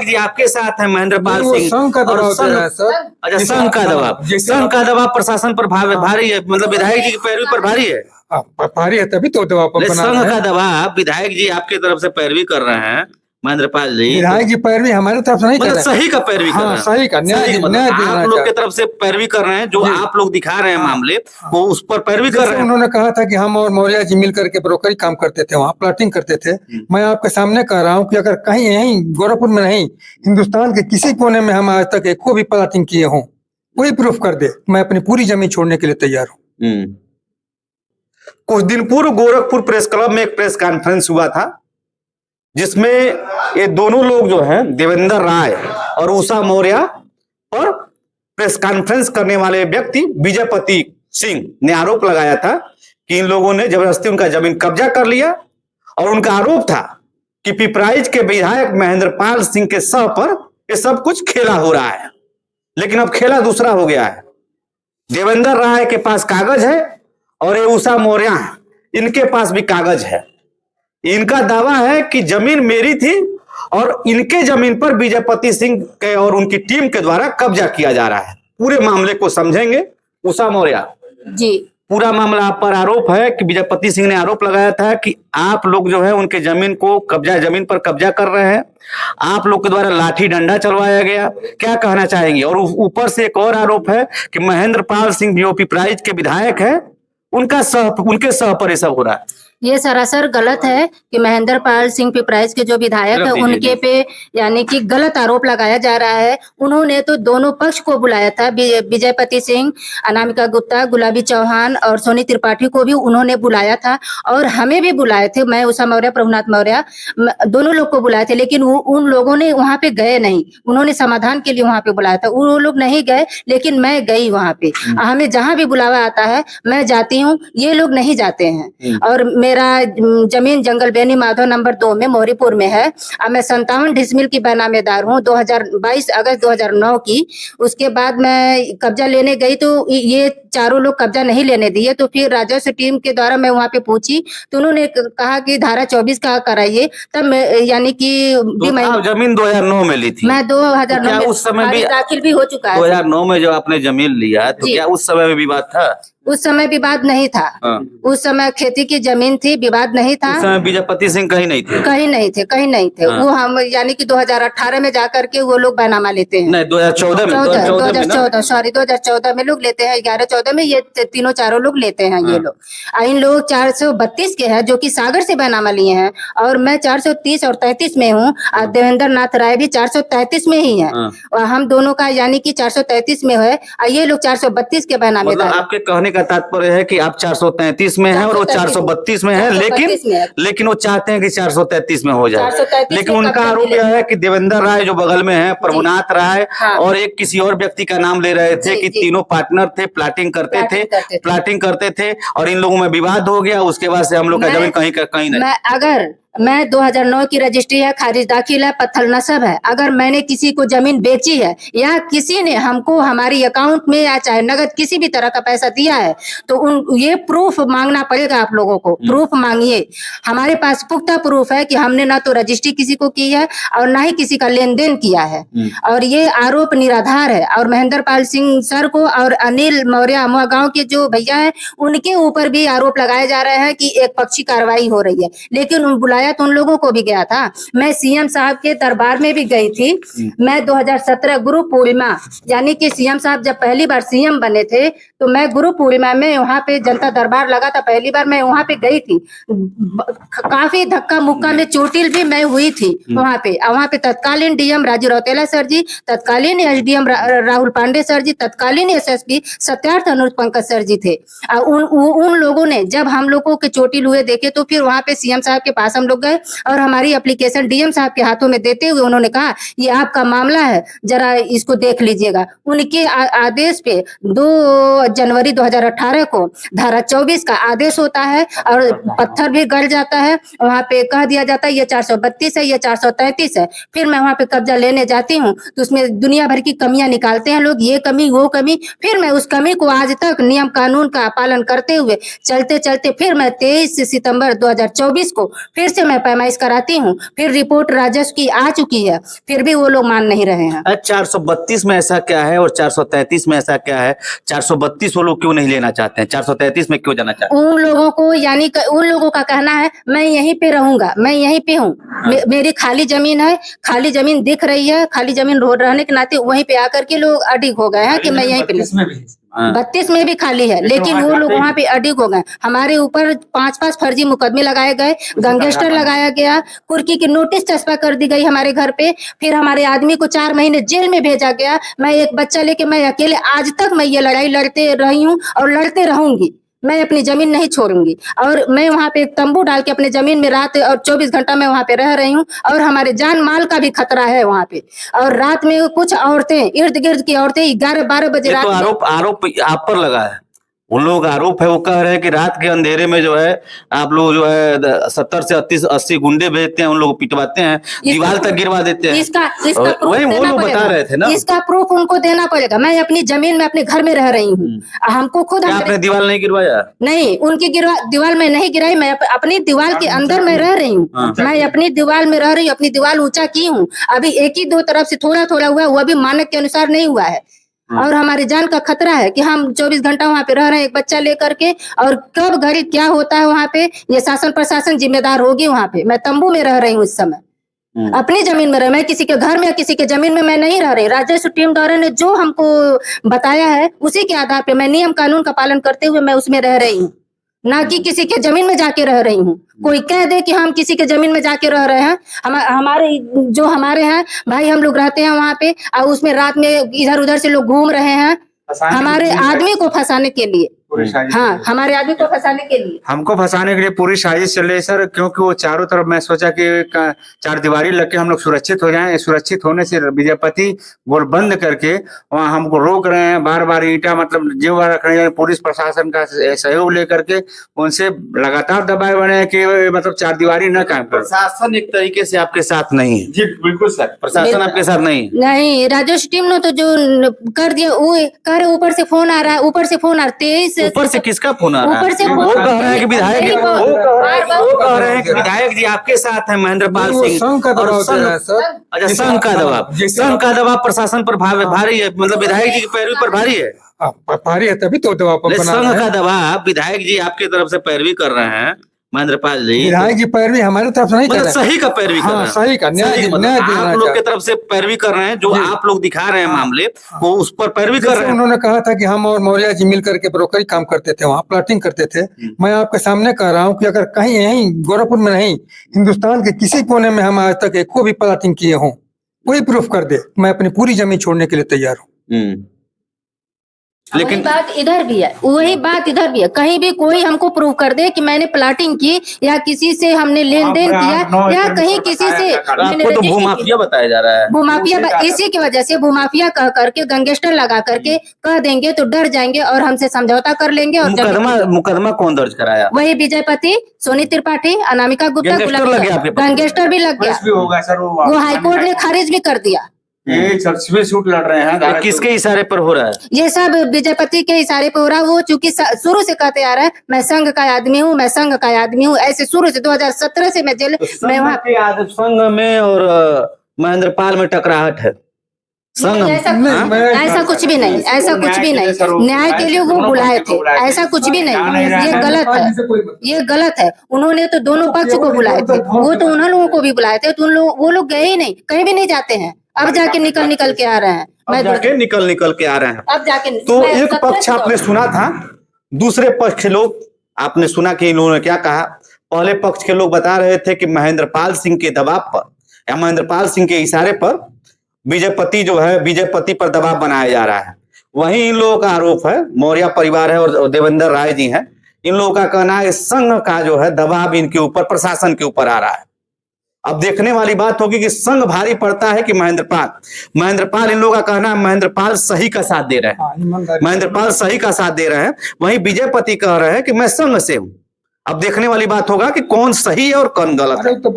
विधायक जी आपके साथ हैं, महेंद्र पाल सिंह। संघ का दबाव दे रहा है सर। अच्छा, संघ का दबाव, संघ का दबाव प्रशासन पर भारी है, मतलब विधायक जी की पैरवी पर भारी है। भारी है तभी तो दबाव बना संघ का दबाव विधायक जी आपके तरफ से पैरवी कर रहे हैं, महेंद्र पाल जी। विधायक जी पैरवी हमारे तरफ से नहीं कर रहे हैं, सही का पैरवी कर रहे हैं। सही का न्याय आप लोग की तरफ से पैरवी कर रहे हैं, जो आप लोग दिखा रहे हैं मामले वो उस पर पैरवी कर रहे हैं। उन्होंने कहा था कि हम और मौर्य जी मिल करके ब्रोकरी काम करते थे, वहाँ प्लाटिंग करते थे। मैं आपके सामने कह रहा हूँ कि अगर कहीं यहीं गोरखपुर में नहीं, हिंदुस्तान के किसी कोने में हम आज तक एक को भी प्लाटिंग किए हों, कोई प्रूफ कर दे, मैं अपनी पूरी जमीन छोड़ने के लिए तैयार हूँ। कुछ दिन पूर्व गोरखपुर प्रेस क्लब में एक प्रेस कॉन्फ्रेंस हुआ था, जिसमें ये दोनों लोग जो हैं, देवेंद्र राय और उषा मौर्य, और प्रेस कॉन्फ्रेंस करने वाले व्यक्ति विजयपति सिंह ने आरोप लगाया था कि इन लोगों ने जबरदस्ती उनका जमीन कब्जा कर लिया, और उनका आरोप था कि पिपराइच के विधायक महेंद्र पाल सिंह के सह पर ये सब कुछ खेला हो रहा है। लेकिन अब खेला दूसरा हो गया है। देवेंद्र राय के पास कागज है और ये उषा मौर्य, इनके पास भी कागज है। इनका दावा है कि जमीन मेरी थी और इनके जमीन पर विजयपति सिंह के और उनकी टीम के द्वारा कब्जा किया जा रहा है। पूरे मामले को समझेंगे। उषा मौर्य जी, पूरा मामला आप पर आरोप है कि विजयपति सिंह ने आरोप लगाया था कि आप लोग जो है उनके जमीन पर कब्जा कर रहे हैं, आप लोग के द्वारा लाठी डंडा चलवाया गया। क्या कहना चाहेंगे? और ऊपर से एक और आरोप है कि महेंद्र पाल सिंह जो पिपराइच के विधायक है, उनके सह पर ये सब हो रहा है। ये सरासर गलत है कि महेंद्र पाल सिंह पिपराइच के जो विधायक है उनके पे यानी कि गलत आरोप लगाया जा रहा है। उन्होंने तो दोनों पक्ष को बुलाया था, विजयपति सिंह, अनामिका गुप्ता, गुलाबी चौहान और सोनी त्रिपाठी को भी उन्होंने बुलाया था, और हमें भी बुलाए थे। मैं उषा मौर्य, प्रभुनाथ मौर्य, दोनों लोग को बुलाए थे, लेकिन उन लोगों ने वहां पे गए नहीं। उन्होंने समाधान के लिए वहां पे बुलाया था, वो लोग नहीं गए, लेकिन मैं गई वहां पे। हमें जहां भी बुलावा आता है मैं जाती हूँ, ये लोग नहीं जाते हैं। और मेरा जमीन जंगल बेनी माधव नंबर 2 में मोरीपुर में है। अब मैं 57 डिसमिल की बेनामेदार हूँ 22 अगस्त 2009 की। उसके बाद मैं कब्जा लेने गई तो ये चारों लोग कब्जा नहीं लेने दिए, तो फिर राजस्व टीम के द्वारा मैं वहाँ पे पूछी तो उन्होंने कहा कि धारा 24 का कराइए। तब यानी कि जमीन 2009 में ली थी। मैं 2009 में उस समय भी दाखिल भी हो चुका है। 2009 में जब आपने जमीन लिया तो क्या उस समय में विवाद था? उस समय विवाद नहीं था। उस समय खेती की जमीन थी, विवाद नहीं था। उस समय विजयपति सिंह कहीं नहीं थे। कहीं नहीं थे। वो हम यानी कि 2018 में जाकर के वो लोग बैनामा लेते हैं। नहीं, 2014 में 2014 में लोग लेते हैं। 11-14 में ये तीनों चारों लोग लेते हैं। ये लोग इन लोग 432 के हैं जो कि सागर से बैनामा लिए हैं, और मैं 430 और 33 में हूँ। देवेंद्र नाथ राय भी 433 में ही है। हम दोनों का यानी कि 433 में है, ये लोग 432 के बैनामे। आपके कहने का तात्पर्य है कि आप 433 में हैं और वो 432 में है, लेकिन वो चाहते हैं कि 433 में हो जाए। लेकिन उनका आरोप यह है कि देवेंद्र राय जो बगल में है, प्रभुनाथ राय, और एक किसी और व्यक्ति का नाम ले रहे थे कि तीनों पार्टनर थे, प्लाटिंग करते थे, और इन लोगों में विवाद हो गया। उसके बाद से हम लोग का जमीन कहीं नहीं। मैं 2009 की रजिस्ट्री है, खारिज दाखिल है, पत्थर नस्ब है। अगर मैंने किसी को जमीन बेची है या किसी ने हमको हमारी अकाउंट में या चाहे नगद किसी भी तरह का पैसा दिया है, तो ये प्रूफ मांगना पड़ेगा। आप लोगों को प्रूफ मांगिए। हमारे पास पुख्ता प्रूफ है कि हमने ना तो रजिस्ट्री किसी को की है और ना ही किसी का लेन देन किया है, और ये आरोप निराधार है। और महेंद्र पाल सिंह सर को और अनिल मौर्य अमुआ गाँव के जो भैया है उनके ऊपर भी आरोप लगाए जा रहे हैं कि एक पक्षी कार्रवाई हो रही है। लेकिन बुलाया तो उन लोगों को भी गया था। मैं सीएम साहब के दरबार में भी गई थी। मैं 2017 गुरु पूर्णिमा, यानी कि सीएम साहब जब पहली बार सीएम बने थे, तो मैं गुरु पूर्णिमा में वहाँ पे जनता दरबार लगा था, पहली बार मैं वहाँ पे गई थी। काफी धक्का मुक्का में चोटिल भी मैं हुई थी वहाँ पे तत्कालीन डीएम राजू रौतेला सर जी, तत्कालीन एसडीएम राहुल पांडे सर जी, तत्कालीन एसएसपी सत्यार्थ अनुज पंकज सर जी थे। उन लोगों ने जब हम लोगों के चोटिल हुए देखे, तो फिर वहाँ पे सीएम साहब के पास हम लोग गए और हमारी एप्लीकेशन डीएम साहब के हाथों में देते हुए उन्होंने कहा ये आपका मामला है, जरा इसको देख लीजिएगा। उनके आदेश पे 2 जनवरी 2018 को धारा 24 का आदेश होता है और पत्थर भी गड़ जाता है। वहाँ पे कह दिया जाता है ये 432 है, ये 433 है। फिर मैं वहाँ पे कब्जा लेने जाती हूँ तो उसमें दुनिया भर की कमियां निकालते हैं लोग, ये कमी वो कमी। फिर मैं उस कमी को आज तक नियम कानून का पालन करते हुए चलते फिर मैं 23 सितंबर 2024 को फिर से से मैं पैमाइश कराती हूँ, फिर रिपोर्ट राजस्व की आ चुकी है, फिर भी वो लोग मान नहीं रहे हैं। 432 में ऐसा क्या है और 433 में ऐसा क्या है? 432 वो लोग क्यों नहीं लेना चाहते हैं, 433 में क्यों जाना चाहते हैं? उन लोगों को उन लोगों का कहना है मैं यहीं पे रहूंगा, मैं यहीं पे हूँ, मेरी खाली जमीन है, खाली जमीन दिख रही है, खाली जमीन रहने के नाते वहीं पे आकर के लोग अडिग हो गए हैं कि मैं यहीं पे 32 में भी खाली है, लेकिन वो लोग वहाँ पे अडिग हो गए। हमारे ऊपर 5 फर्जी मुकदमे लगाए गए, गैंगस्टर लगाया गया, कुर्की की नोटिस चस्पा कर दी गई हमारे घर पे, फिर हमारे आदमी को 4 महीने जेल में भेजा गया। मैं एक बच्चा लेके मैं अकेले आज तक मैं ये लड़ाई लड़ते रही हूँ और लड़ते रहूंगी। मैं अपनी जमीन नहीं छोड़ूंगी और मैं वहाँ पे तंबू डाल के अपने जमीन में रात और 24 घंटा मैं वहाँ पे रह रही हूँ और हमारे जान माल का भी खतरा है वहाँ पे। और रात में कुछ औरतें, इर्द गिर्द की औरतें 11-12 बजे ये रात तो में आरोप आप पर लगा है। उन लोगों का आरोप है, वो कह रहे हैं कि रात के अंधेरे में जो है आप लोग जो है 70 से 80 गुंडे भेजते हैं, उन लोग को पिटवाते हैं, दीवार तक गिरवा देते हैं। इसका प्रूफ वही वो देना लोग बता पड़ेगा। रहे थे ना। इसका प्रूफ उनको देना पड़ेगा। मैं अपनी जमीन में अपने घर में रह रही हूँ, हमको खुद क्या आपने दीवार नहीं गिरवाया? नहीं, उनकी दीवार में नहीं गिराई, मैं अपनी दीवार के अंदर में रह रही हूँ। मैं अपनी दीवार में रह रही हूँ, अपनी दीवार ऊंचा की हूँ। अभी एक ही 2 तरफ से थोड़ा थोड़ा हुआ, वो भी मानक के अनुसार नहीं हुआ है। और हमारी जान का खतरा है कि हम 24 घंटा वहाँ पे रह रहे हैं एक बच्चा लेकर के, और कब घड़ी क्या होता है वहाँ पे ये शासन प्रशासन जिम्मेदार होगी। वहाँ पे मैं तंबू में रह रही हूँ इस समय, अपनी जमीन में रह, मैं किसी के घर में या किसी के जमीन में मैं नहीं रह रही। राजस्व टीम द्वारा ने जो हमको बताया है उसी के आधार पे मैं नियम कानून का पालन करते हुए मैं उसमें रह रही हूँ, ना कि किसी के जमीन में जाके रह रही हूँ। कोई कह दे कि हम किसी के जमीन में जाके रह रहे हैं, हमारे हैं भाई, हम लोग रहते हैं वहाँ पे और उसमें रात में इधर उधर से लोग घूम रहे हैं हमारे आदमी को फंसाने के लिए। हाँ, हमारे आदमी को फंसाने के लिए, हमको फंसाने के लिए पूरी साजिश चल रही है सर, क्योंकि वो चारों तरफ मैं सोचा कि चार दीवारी लग के हम लोग सुरक्षित हो जाएं। सुरक्षित होने से विजयपति गोल बंद करके वहाँ हमको रोक रहे हैं, बार बार ईंटा मतलब जीव रख रहे हैं। पुलिस प्रशासन का सहयोग लेकर के उनसे लगातार दबाए बने हैं कि मतलब चार दीवारी न कायम करो। प्रशासन एक तरीके से आपके साथ नहीं है। जी बिल्कुल सर, प्रशासन आपके साथ नहीं है। नहीं, राजस्व टीम ने तो जो कर दिया, वो कह रहे ऊपर से फोन आ रहा है, ऊपर से फोन आ रहा है। 23 ऊपर से किसका फोन आ रहा है? ऊपर से वो कह रहे हैं कि विधायक वो कह रहे हैं कि विधायक जी आपके साथ हैं, महेंद्र पाल सिंह। संघ का दबाव दे रहा है सर। अच्छा, संघ का दबाव, संघ का दबाव प्रशासन पर भारी है, मतलब विधायक जी की पैरवी पर भारी है। भारी है तभी तो दबाव बना संघ रहे हैं। का दबाव, विधायक जी आपकी तरफ से पैरवी कर रहे हैं, महेंद्र पाल जी। विधायक जी पैरवी हमारे तरफ से नहीं कर मतलब रहे हैं। सही का पैरवी कर रहे हैं। सही का न्याय सही, मतलब न्याय आप देना लोग चाहते के तरफ से पैरवी कर रहे हैं, जो आप लोग दिखा रहे हैं मामले, वो उस पर पैरवी कर जैसे रहे हैं। उन्होंने कहा था कि हम और मौर्य जी मिल करके ब्रोकरी काम करते थे, वहाँ प्लाटिंग करते थे। मैं आपके सामने कह रहा हूँ कि अगर कहीं यहीं गोरखपुर में नहीं, हिंदुस्तान के किसी कोने में हम आज तक एक को भी प्लाटिंग किए हों, कोई प्रूफ कर दे, मैं अपनी पूरी जमीन छोड़ने के लिए तैयार हूँ। लेकिन बात इधर भी है, वही बात इधर भी है। कहीं भी कोई हमको प्रूव कर दे कि मैंने प्लाटिंग की या किसी से हमने लेन देन किया या कहीं किसी से आपको तो भूमाफिया बताया जा रहा है। भूमाफिया, इसी की वजह से भूमाफिया कह करके गैंगस्टर लगा करके कह देंगे तो डर जाएंगे और हमसे समझौता कर लेंगे। और मुकदमा कौन दर्ज कराया? वही विजयपति, सोनी त्रिपाठी, अनामिका गुप्ता, गैंगस्टर भी लग गया। होगा सर, वो हाईकोर्ट ने खारिज भी कर दिया। ये सूट लड़ रहे हैं, किसके इशारे पर हो रहा है? ये सब विजयपति के इशारे पे हो रहा है। वो चूंकि शुरू से कहते आ रहा है मैं संघ का आदमी हूँ, मैं संघ का आदमी हूँ, ऐसे शुरू से 2017 से मैं जेल में वहाँ संघ में और महेंद्र पाल में टकराहट है। संघ ऐसा कुछ भी नहीं, ऐसा कुछ भी नहीं। न्याय के लिए वो बुलाए थे, ऐसा कुछ भी नहीं। ये गलत है, ये गलत है। उन्होंने तो दोनों पक्ष को बुलाए थे, वो तो उन्होंने लोगों को भी बुलाए थे, तो वो लोग गए ही नहीं, कहीं भी नहीं जाते हैं। अब जाके निकल के आ रहे हैं, निकल के आ रहे हैं। अब जाके तो एक पक्ष आपने सुना था, दूसरे पक्ष के लोग आपने सुना कि इन्होंने क्या कहा। पहले पक्ष के लोग बता रहे थे कि महेंद्र पाल सिंह के दबाव पर या महेंद्र पाल सिंह के इशारे पर विजयपति पर दबाव बनाया जा रहा है। वहीं इन लोगों का आरोप है, मौर्य परिवार है और देवेंद्र राय जी हैं, इन लोगों का कहना है संघ का जो है दबाव इनके ऊपर, प्रशासन के ऊपर आ रहा है। अब देखने वाली बात होगी कि संघ भारी पड़ता है कि महेंद्र पाल। इन लोगों का कहना है महेंद्र पाल सही का साथ दे रहे हैं, महेंद्र पाल सही का साथ दे रहे हैं। वहीं विजयपति कह रहे हैं कि मैं संघ से हूं। अब देखने वाली बात होगा कि कौन सही है और कौन गलत है।